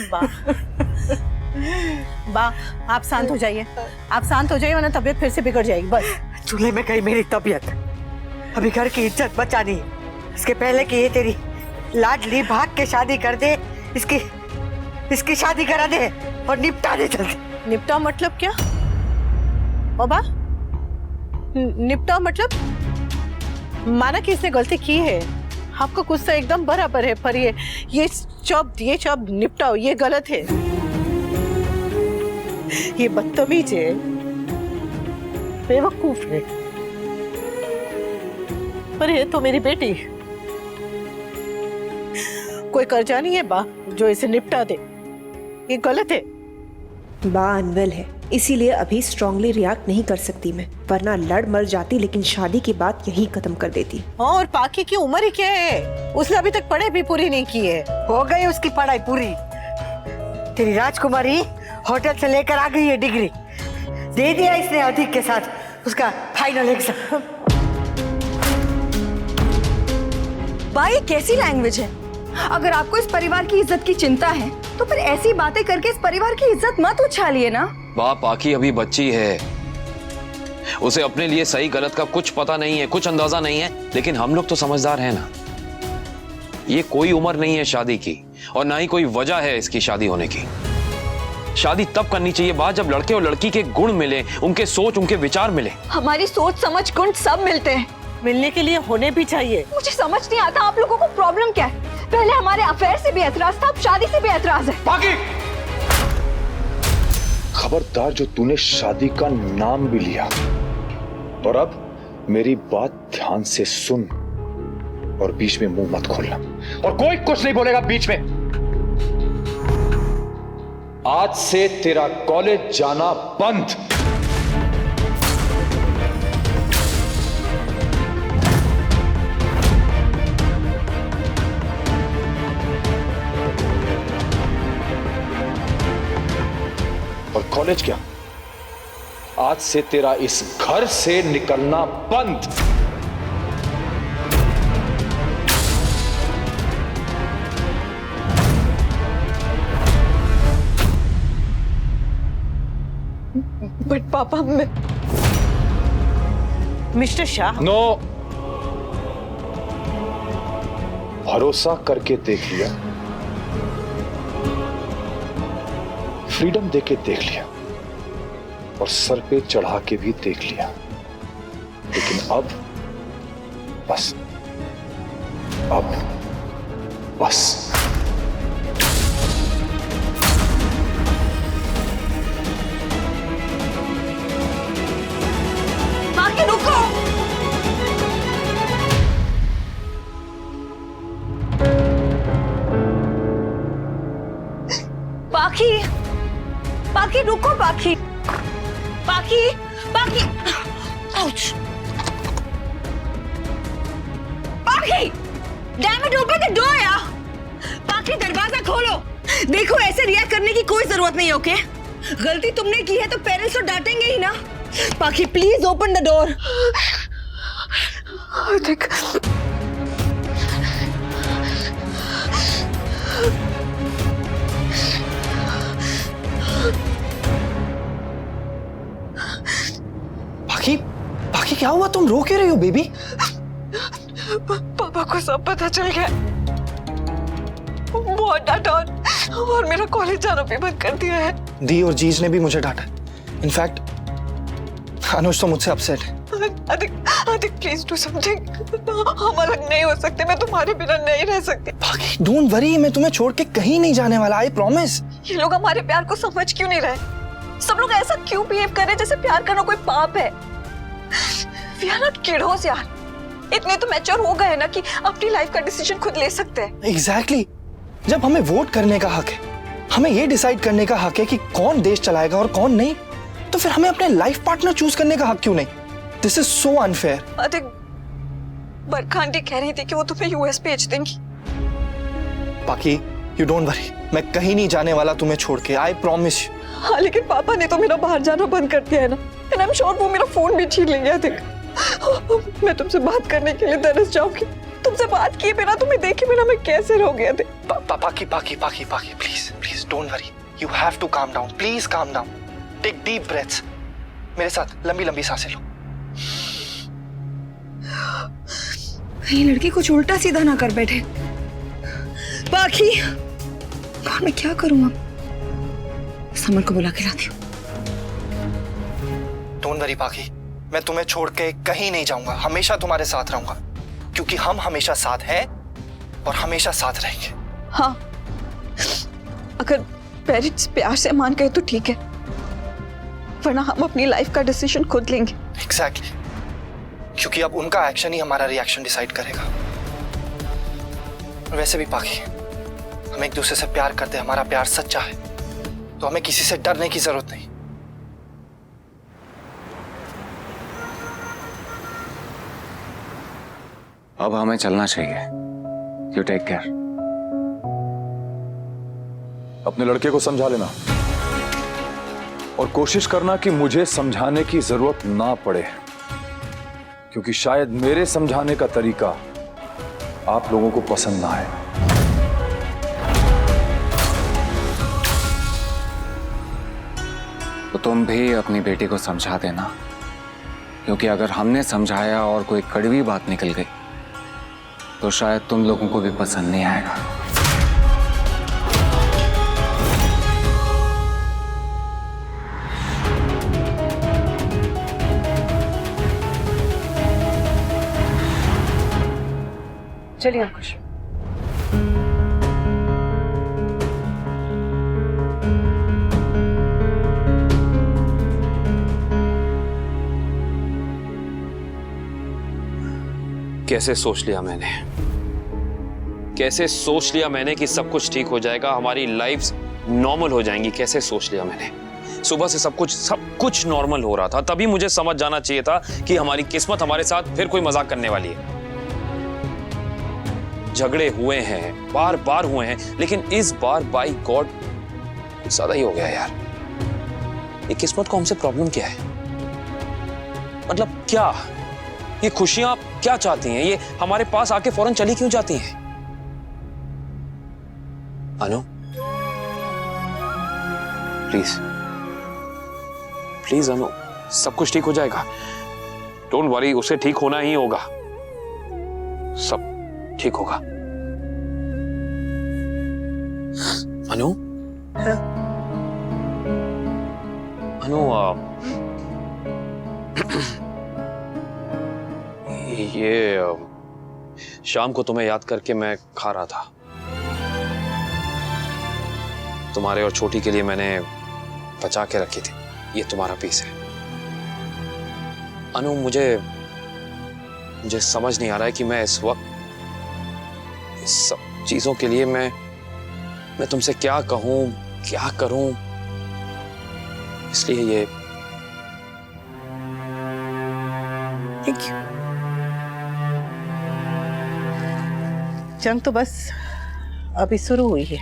बा बा आप शांत हो जाइए, आप शांत हो जाइए वरना तबीयत फिर से बिगड़ जाएगी। बस चूल्हे में गई मेरी तबीयत, अभी घर की इज्जत बचानी है। इसके पहले कि ये तेरी लाडली भाग के शादी कर दे, इसकी शादी करा दे और निपटा दे जल्दी। निपटा मतलब क्या? बाबा निपटा मतलब माना कि इसने गलती की है, आपका गुस्सा एकदम बराबर है, पर ये शब्द निपटाओ ये गलत है, ये बदतमीज है, बेवकूफ है। पर ये तो मेरी बेटी, कोई कर्जा नहीं है बा जो इसे निपटा दे, ये गलत है। बा अनवेल है, इसीलिए अभी स्ट्रांगली रिएक्ट नहीं कर सकती मैं, वरना लड़ मर जाती, लेकिन शादी की बात यही खत्म कर देती। और पाकी की उम्र ही क्या है? उसने अभी तक पढ़ाई भी पूरी नहीं की है। हो गई उसकी पढ़ाई पूरी, तेरी राजकुमारी होटल से लेकर आ गई है डिग्री, दे दिया इसने अधिक के साथ उसका फाइनल एग्जाम। भाई कैसी लैंग्वेज है? अगर आपको इस परिवार की इज्जत की चिंता है तो फिर ऐसी बातें करके इस परिवार की इज्जत मत उछालिए ना। बाप पाकी अभी बच्ची है, उसे अपने लिए सही गलत का कुछ पता नहीं है, कुछ अंदाजा नहीं है, लेकिन हम लोग तो समझदार हैं ना। ये कोई उम्र नहीं है शादी की, और ना ही कोई वजह है इसकी शादी होने की। शादी तब करनी चाहिए बात जब लड़के और लड़की के गुण मिले, उनके सोच उनके विचार मिले। हमारी सोच समझ गुण सब मिलते हैं, मिलने के लिए होने भी चाहिए। मुझे समझ नहीं आता आप लोगों को प्रॉब्लम क्या है? पहले हमारे अफेयर से भी एतराज था, अब शादी से भी एतराज है। बाकी खबरदार, जो तूने शादी का नाम भी लिया, और अब मेरी बात ध्यान से सुन और बीच में मुंह मत खोलना, और कोई कुछ नहीं बोलेगा बीच में। आज से तेरा कॉलेज जाना बंद। और कॉलेज क्या, आज से तेरा इस घर से निकलना बंद। बट पापा मैं मिस्टर शाह, नो, भरोसा करके देख लिया, फ्रीडम देके देख लिया, और सर पे चढ़ा के भी देख लिया, लेकिन अब बस, अब बस। बाकी रुको। बाकी बाकी रुको, बाकी बाकी बाकी आउच, बाकी damn it, open the door यार। बाकी दरवाजा खोलो। देखो ऐसे रिएक्ट करने की कोई जरूरत नहीं है, ओके? गलती तुमने की है तो पेरेंट्स तो डांटेंगे ही ना। बाकी प्लीज ओपन द डोर। देख बाकी क्या हुआ? तुम रो क्यों रही हो बेबी? पापा को सब पता चल गया, बहुत डांटा और मेरा कॉलेज जाना भी बंद कर दिया है। दी और जीज ने भी मुझे डांटा। इनफैक्ट अनुज तो मुझसे अपसेट है। आदिक प्लीज डू समथिंग। हम अलग नहीं हो सकते, मैं तुम्हारे बिना नहीं रह सकती। बाकी डोंट वरी, मैं तुम्हें छोड़ के कहीं नहीं जाने वाला, आई प्रॉमिस। ये लोग हमारे प्यार को समझ क्यों नहीं रहे? सब लोग ऐसा क्यों बिहेव कर रहे हैं जैसे प्यार करना कोई पाप है? We are not kiddos यार, इतने तो मैच्योर हो गए ना कि अपनी लाइफ का डिसीजन खुद ले सकते हैं। एग्जैक्टली, जब हमें वोट करने का हक है, हमें ये डिसाइड करने का हक है कि कौन देश चलाएगा और कौन नहीं, तो फिर हमें अपने लाइफ पार्टनर चूज करने का हक क्यों नहीं? This is so unfair. अधिक बरखा आंटी कह रही थी कि वो तुम्हें यूएस भेज देंगी। बाकी यू डोंट वरी, मैं कहीं नहीं जाने वाला तुम्हें छोड़ के, आई प्रॉमिस यू। हाँ लेकिन पापा ने तो मेरा बाहर जाना बंद कर दिया है ना, एंड आई एम श्योर वो मेरा फोन भी छीन लेंगे। अधिक मैं तुमसे बात करने के लिए तरस जाऊंगी, तुमसे बात किए बिना, तुम्हें देखे बिना मैं कैसे रह गया थे? बाकी please please don't worry, you have to calm down, please calm down, take deep breaths, मेरे साथ लंबी लंबी सांसें लो। ये लड़की कुछ उल्टा सीधा ना कर बैठे। पाखी, और मैं क्या करूं अब? समर को बुला के लाती हूँ। डोंट वरी पाखी, मैं तुम्हें छोड़ के कहीं नहीं जाऊंगा, हमेशा तुम्हारे साथ रहूंगा, क्योंकि हम हमेशा साथ हैं और हमेशा साथ रहेंगे। हाँ, अगर पेरेंट्स प्यार से मान गए तो ठीक है, वरना हम अपनी लाइफ का डिसीजन खुद लेंगे। एग्जैक्टली, क्योंकि अब उनका एक्शन ही हमारा रिएक्शन डिसाइड करेगा। वैसे भी पाखी, हम एक दूसरे से प्यार करते हैं, हमारा प्यार सच्चा है, तो हमें किसी से डरने की जरूरत नहीं। अब हमें चलना चाहिए। You take care. अपने लड़के को समझा लेना और कोशिश करना कि मुझे समझाने की जरूरत ना पड़े, क्योंकि शायद मेरे समझाने का तरीका आप लोगों को पसंद ना आए। तो तुम भी अपनी बेटी को समझा देना, क्योंकि अगर हमने समझाया और कोई कड़वी बात निकल गई तो शायद तुम लोगों को भी पसंद नहीं आएगा। चलिए अंकुश। कैसे सोच लिया मैंने, कैसे सोच लिया मैंने कि सब कुछ ठीक हो जाएगा, हमारी लाइफ्स नॉर्मल हो जाएंगी। कैसे सोच लिया मैंने। सुबह से सब कुछ नॉर्मल हो रहा था, तभी मुझे समझ जाना चाहिए था कि हमारी किस्मत हमारे साथ फिर कोई मजाक करने वाली है। झगड़े हुए हैं, बार बार हुए हैं, लेकिन इस बार बाय गॉड कुछ ज्यादा ही हो गया यार। ये किस्मत को हमसे प्रॉब्लम क्या है? मतलब क्या ये खुशियां क्या चाहती हैं? ये हमारे पास आके फौरन चली क्यों जाती हैं? अनु, प्लीज प्लीज अनु, सब कुछ ठीक हो जाएगा। डोंट वरी, उसे ठीक होना ही होगा, सब ठीक होगा। अनु, अनु, ये शाम को तुम्हें याद करके मैं खा रहा था। तुम्हारे और छोटी के लिए मैंने बचा के रखी थी। ये तुम्हारा पीस है। अनु, मुझे समझ नहीं आ रहा है कि मैं इस वक्त इस सब चीजों के लिए मैं तुमसे क्या कहूं, क्या करूं। इसलिए ये थैंक यू। जंग तो बस अभी शुरू हुई है।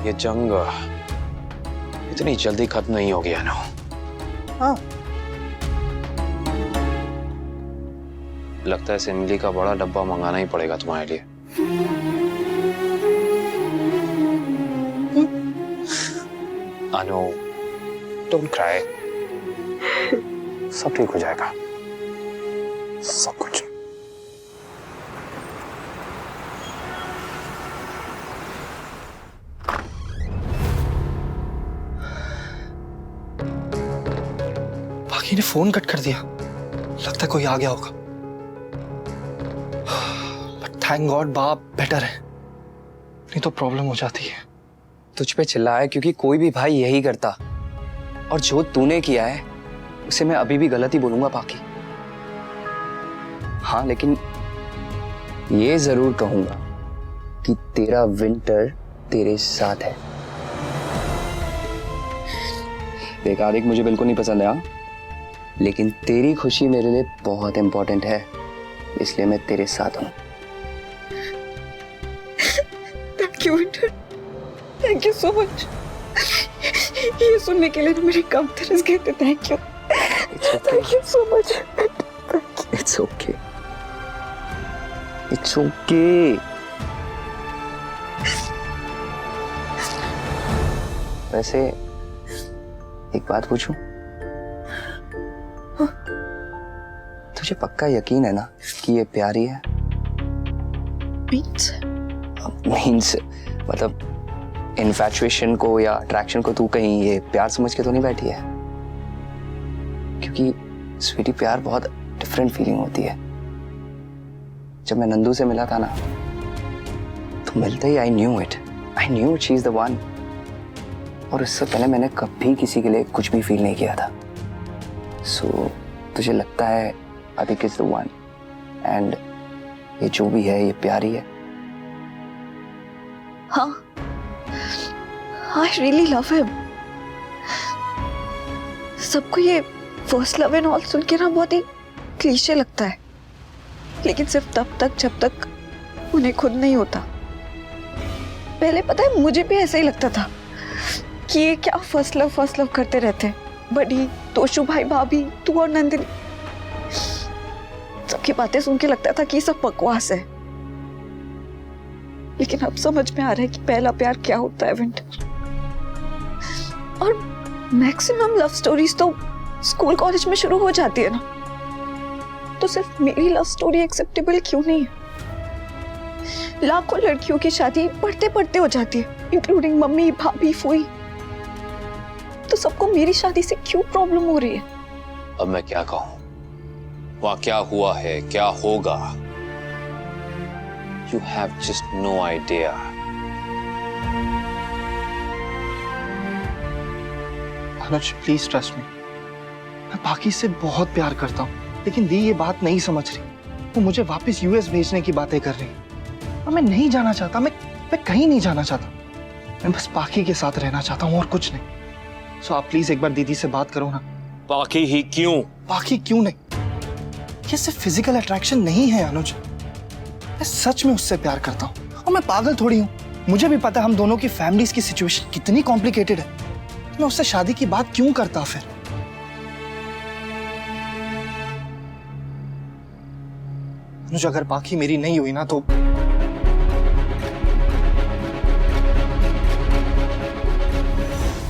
ये जंग इतनी जल्दी खत्म नहीं होगी अनु। हाँ, लगता है सिमली का बड़ा डब्बा मंगाना ही पड़ेगा तुम्हारे लिए। अनु, डोंट क्राई, सब ठीक हो जाएगा, सब कुछ। बाकी ने फोन कट कर दिया, लगता है कोई आ गया होगा। बट थैंक गॉड बाप बेटर है, नहीं तो प्रॉब्लम हो जाती है। तुझ पे चिल्लाया क्योंकि कोई भी भाई यही करता, और जो तूने किया है उसे मैं अभी भी गलत ही बोलूंगा बाकी। हाँ, लेकिन ये जरूर कहूंगा कि तेरा विंटर तेरे साथ है। देख आदिक, मुझे बिल्कुल नहीं पसंद है हाँ, लेकिन तेरी खुशी मेरे लिए बहुत इंपॉर्टेंट है, इसलिए मैं तेरे साथ हूं। Thank you winter, thank you so much. ये सुनने के लिए मेरे कम तरस गए थे। Thank you, thank you so much. It's okay, it's okay. वैसे एक बात पूछूं? तुझे पक्का यकीन है ना कि ये प्यार ही है? मीन्स मतलब इन्फैचुएशन को या अट्रैक्शन को तू कहीं ये प्यार समझ के तो नहीं बैठी है? क्योंकि स्वीटी प्यार बहुत डिफरेंट फीलिंग होती है। जब मैं नंदू से मिला था ना, तो मिलते ही I knew she is the one. और इससे पहले मैंने कभी किसी के लिए कुछ भी फील नहीं किया था। सो तुझे लगता है आदिक इज द वन एंड ये जो भी है ये प्यार ही है? हाँ, I really love him. सबको ये फर्स्ट लव एंड ऑल सुन के ना बहुत ही क्लीशे लगता है, लेकिन सिर्फ तब तक जब तक उन्हें खुद नहीं होता। पहले पता है मुझे भी ऐसा ही लगता था कि ये क्या फर्स्ट लव करते रहते हैं, बड़ी तोशु भाई भाभी तू और नंदिनी। सबकी बातें सुन के लगता था कि सब बकवास है, लेकिन अब समझ में आ रहा है कि पहला प्यार क्या होता है विंटर। और मैक्सिमम लव स्टोरीज तो स्कूल कॉलेज में शुरू हो जाती है ना, तो सिर्फ मेरी लव स्टोरी एक्सेप्टेबल क्यों नहीं है? लाखों लड़कियों की शादी पढ़ते पढ़ते हो जाती है, इंक्लूडिंग मम्मी भाभी फूई, तो सबको मेरी शादी से क्यों प्रॉब्लम हो रही है? अब मैं क्या कहूं? वहां क्या हुआ है, क्या होगा? You have just no idea. Anuj please trust me, मैं बाकी से बहुत प्यार करता हूँ, लेकिन दी ये बात नहीं समझ रही। वो मुझे वापस यूएस भेजने की बातें कर रही है और मैं नहीं जाना चाहता। मैं कहीं नहीं जाना चाहता। मैं बस पाखी के साथ रहना चाहता हूँ और कुछ नहीं। सो आप प्लीज एक बार दीदी से बात करो ना। बाकी ही क्यों? बाकी क्यों नहीं? ये सिर्फ फिजिकल अट्रैक्शन नहीं है अनुज, मैं सच में उससे प्यार करता हूँ और मैं पागल थोड़ी हूँ। मुझे भी पता है हम दोनों की फैमिलीज की सिचुएशन कितनी कॉम्प्लिकेटेड है, तो मैं उससे शादी की बात क्यों करता फिर? अनुज अगर बाकी मेरी नहीं हुई ना, तो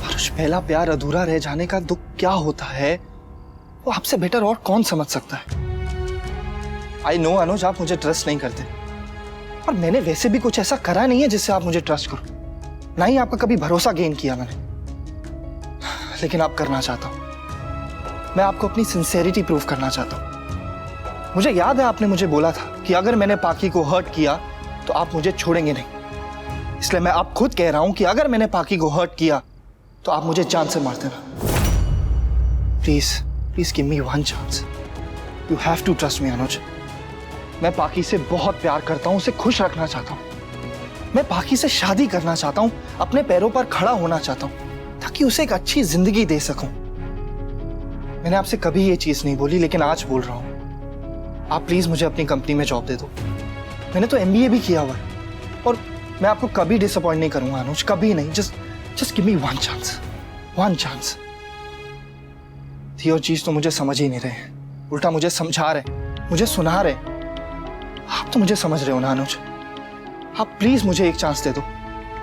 अनुज पहला प्यार अधूरा रह जाने का दुख क्या होता है वो आपसे बेटर और कौन समझ सकता है? आई नो अनुज आप मुझे ट्रस्ट नहीं करते, और मैंने वैसे भी कुछ ऐसा करा नहीं है जिससे आप मुझे ट्रस्ट करो। ना ही आपका कभी भरोसा गेन किया मैंने, लेकिन आप करना चाहता हूं। मैं आपको अपनी सिंसेरिटी प्रूव करना चाहता हूं। मुझे याद है आपने मुझे बोला था कि अगर मैंने पाकी को हर्ट किया तो आप मुझे छोड़ेंगे नहीं। इसलिए मैं आप खुद कह रहा हूं कि अगर मैंने पाकी को हर्ट किया तो आप मुझे जान से मार देना। Please give me one chance. You have to trust me Anuj. मैं पाकी से बहुत प्यार करता हूं, उसे खुश रखना चाहता हूं। मैं पाकी से शादी करना चाहता हूं, अपने पैरों पर खड़ा होना चाहता हूं, ताकि उसे एक अच्छी जिंदगी दे सकूं। मैंने आपसे कभी ये चीज नहीं बोली, लेकिन आज बोल रहा हूं। आप प्लीज मुझे अपनी कंपनी में जॉब दे दो। मैंने तो MBA भी किया हुआ है, और मैं आपको कभी डिसअपॉइंट नहीं करूंगा अनुज, कभी नहीं। Just give me one chance. थी और चीज तो मुझे समझ ही नहीं रहे, उल्टा मुझे समझा रहे, मुझे सुना रहे। आप तो मुझे समझ रहे हो ना अनुज? आप प्लीज मुझे एक चांस दे दो।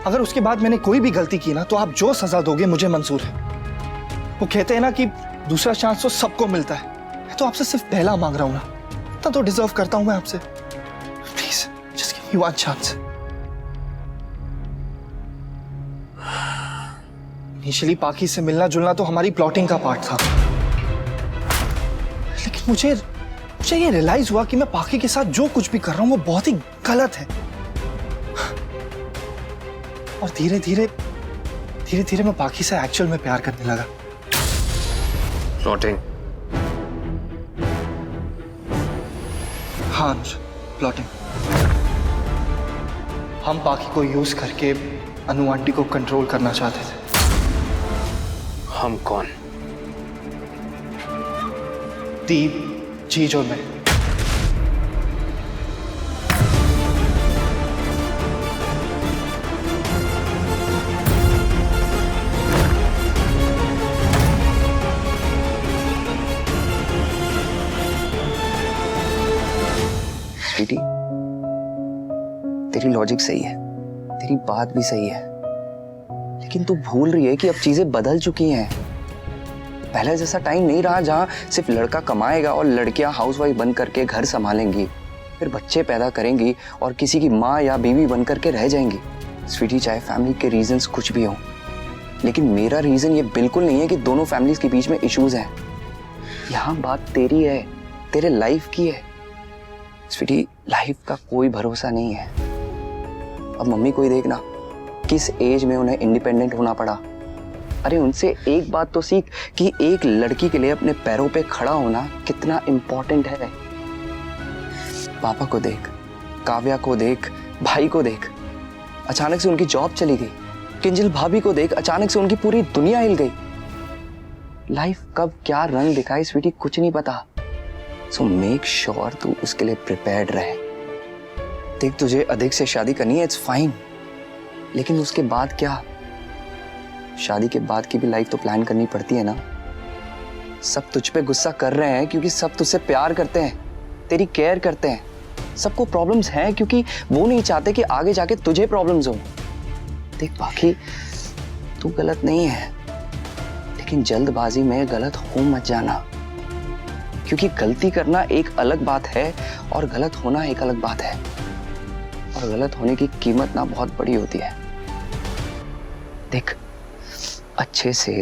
अगर उसके बाद मैंने कोई भी गलती की ना, तो आप जो सजा दोगे मुझे मंजूर है। वो कहते हैं ना कि दूसरा चांस तो सबको मिलता है, मैं तो आपसे सिर्फ पहला मांग रहा हूं ना, इतना तो डिजर्व करता हूं मैं आपसे। Please just give me one chance. Initially पाकी से मिलना जुलना तो हमारी प्लॉटिंग का पार्ट था, लेकिन मुझे ये रियलाइज हुआ कि मैं पाकी के साथ जो कुछ भी कर रहा हूं वो बहुत ही गलत है। और धीरे धीरे मैं पाकी से एक्चुअल में प्यार करने लगा। प्लॉटिंग? हाँ अनुज, प्लॉटिंग। हम पाकी को यूज करके अनु आंटी को कंट्रोल करना चाहते थे। हम कौन? दीप, जीज और मैं। स्वीटी, तेरी लॉजिक सही है, तेरी बात भी सही है, लेकिन तू भूल रही है कि अब चीजें बदल चुकी हैं। पहले जैसा टाइम नहीं रहा जहां सिर्फ लड़का कमाएगा और लड़कियां हाउसवाइफ बन करके घर संभालेंगी, फिर बच्चे पैदा करेंगी और किसी की माँ या बीवी बन करके रह जाएंगी। स्वीटी, चाहे फैमिली के रीजंस कुछ भी हो, लेकिन मेरा रीजन ये बिल्कुल नहीं है कि दोनों फैमिलीज के बीच में इश्यूज हैं। यहाँ बात तेरी है, तेरे लाइफ की है। स्वीटी, लाइफ का कोई भरोसा नहीं है। अब मम्मी को ही देखना, किस एज में उन्हें इंडिपेंडेंट होना पड़ा। अरे उनसे एक बात तो सीख कि एक लड़की के लिए अपने पैरों पे खड़ा होना कितना इंपॉर्टेंट है। पापा को देख, काव्या को देख, भाई को देख, अचानक से उनकी जॉब चली गई। किंजल भाभी को देख, अचानक से उनकी पूरी दुनिया हिल गई। लाइफ कब क्या रंग दिखाए स्वीटी, कुछ नहीं पता। सो मेक श्योर तू उसके लिए प्रिपेयर्ड रहे। देख, तुझे अधिक से शादी करनी है, इट्स फाइन, लेकिन उसके बाद क्या? शादी के बाद की भी लाइफ तो प्लान करनी पड़ती है ना। सब तुझ पे गुस्सा कर रहे हैं क्योंकि सब तुझसे प्यार करते हैं, तेरी केयर करते हैं। सबको प्रॉब्लम्स हैं क्योंकि वो नहीं चाहते कि आगे जाके तुझे प्रॉब्लम्स हो। देख बाकी, तू गलत नहीं है, लेकिन जल्दबाजी में गलत हो मत जाना, क्योंकि गलती करना एक अलग बात है और गलत होना एक अलग बात है। और गलत होने की कीमत ना बहुत बड़ी होती है। देख, अच्छे से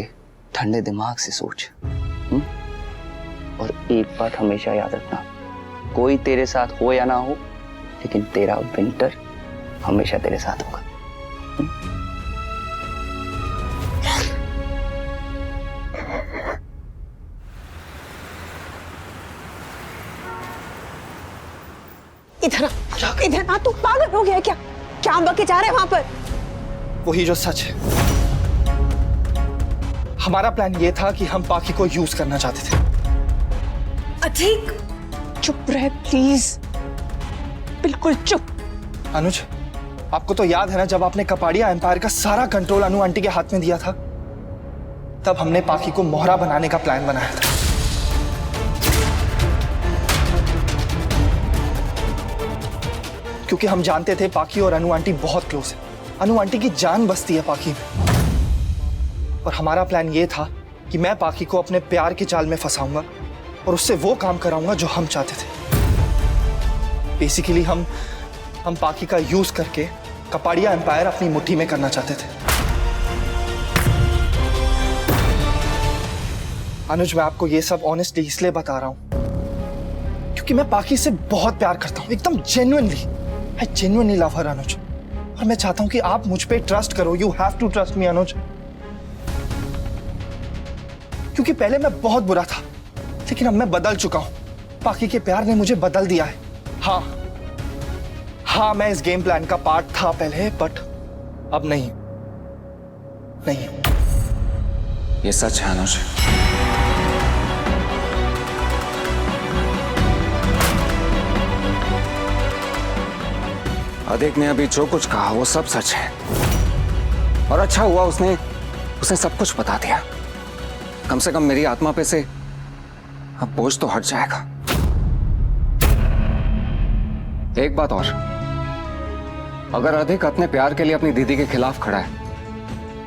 ठंडे दिमाग से सोच। और एक बात हमेशा याद रखना, कोई तेरे साथ हो या ना हो, लेकिन तेरा विंटर हमेशा तेरे साथ होगा। इधर आ, तू पागल हो गया क्या? क्या हम बके जा रहे हैं वहां पर? वही जो सच है। हमारा प्लान ये था कि हम पाखी को यूज करना चाहते थे। अधिक चुप रहे प्लीज, बिल्कुल चुप। अनुज, आपको तो याद है ना, जब आपने कपाड़िया एम्पायर का सारा कंट्रोल अनु आंटी के हाथ में दिया था, तब हमने पाखी को मोहरा बनाने का प्लान बनाया था। क्योंकि हम जानते थे पाखी और अनु आंटी बहुत क्लोज है। अनु आंटी की जान बसती है पाखी में। और हमारा प्लान ये था कि मैं पाखी को अपने प्यार के जाल में फंसाऊंगा और उससे वो काम कराऊंगा जो हम चाहते थे। बेसिकली हम पाखी का यूज करके कपाड़िया एम्पायर अपनी मुट्ठी में करना चाहते थे। अनुज, मैं आपको ये सब ऑनेस्टली इसलिए बता रहा हूं क्योंकि मैं पाखी से बहुत प्यार करता हूं, एकदम genuinely. I genuinely love her, अनुज। और मैं चाहता हूं कि आप मुझ पे ट्रस्ट करो। You have to trust me, अनुज। क्योंकि पहले मैं बहुत बुरा था, लेकिन अब मैं बदल चुका हूं। पाखी के प्यार ने मुझे बदल दिया है। हाँ, मैं इस गेम प्लान का पार्ट था पहले, बट अब नहीं। ये सच है अनुज। अधिक ने अभी जो कुछ कहा वो सब सच है, और अच्छा हुआ उसने सब कुछ बता दिया। कम से कम मेरी आत्मा पे से अब बोझ तो हट जाएगा। एक बात और, अगर अधिक अपने प्यार के लिए अपनी दीदी के खिलाफ खड़ा है,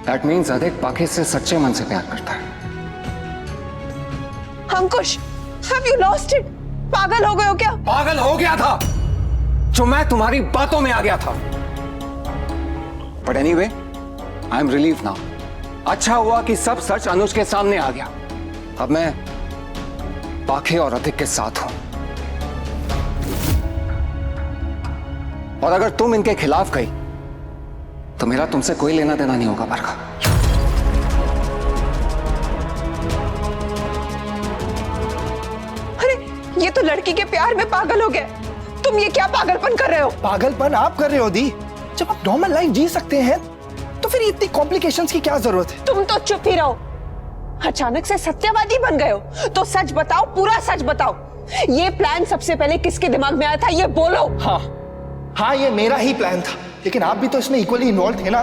दैट मीन्स अधिक पाखी से सच्चे मन से प्यार करता है। अंकुश, have you lost it? पागल हो गए हो क्या? पागल हो गया था जो मैं तुम्हारी बातों में आ गया था। But anyway, I am relieve now. अच्छा हुआ कि सब सच अनुज के सामने आ गया। अब मैं पाखे और अधिक के साथ हूं, और अगर तुम इनके खिलाफ गई तो मेरा तुमसे कोई लेना देना नहीं होगा बरखा। अरे ये तो लड़की के प्यार में पागल हो गए। तुम ये क्या पागलपन कर रहे हो? पागलपन आप कर रहे हो दी। जब आप नॉर्मल लाइफ जी सकते हैं तो फिर इतनी कॉम्प्लिकेशंस की क्या जरूरत है? तुम तो चुप ही रहो। अचानक से सत्यवादी बन गए हो तो सच बताओ, पूरा सच बताओ। ये प्लान सबसे पहले किसके दिमाग में आया था, ये बोलो। हाँ, ये मेरा ही प्लान था, लेकिन आप भी तो इसमें इक्वली इन्वॉल्व थे ना।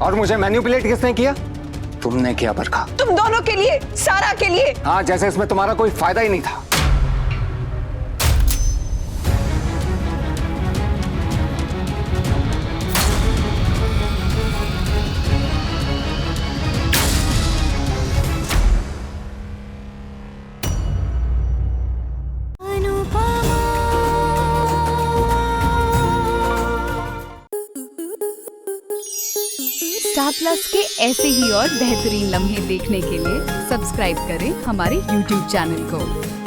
और मुझे मैनिपुलेट किसने किया? तुमने किया बरखा। तुम दोनों के लिए, सारा के लिए। हाँ, जैसे इसमें तुम्हारा कोई फायदा ही नहीं था। स्टार प्लस के ऐसे ही और बेहतरीन लम्हे देखने के लिए सब्सक्राइब करें हमारे YouTube चैनल को।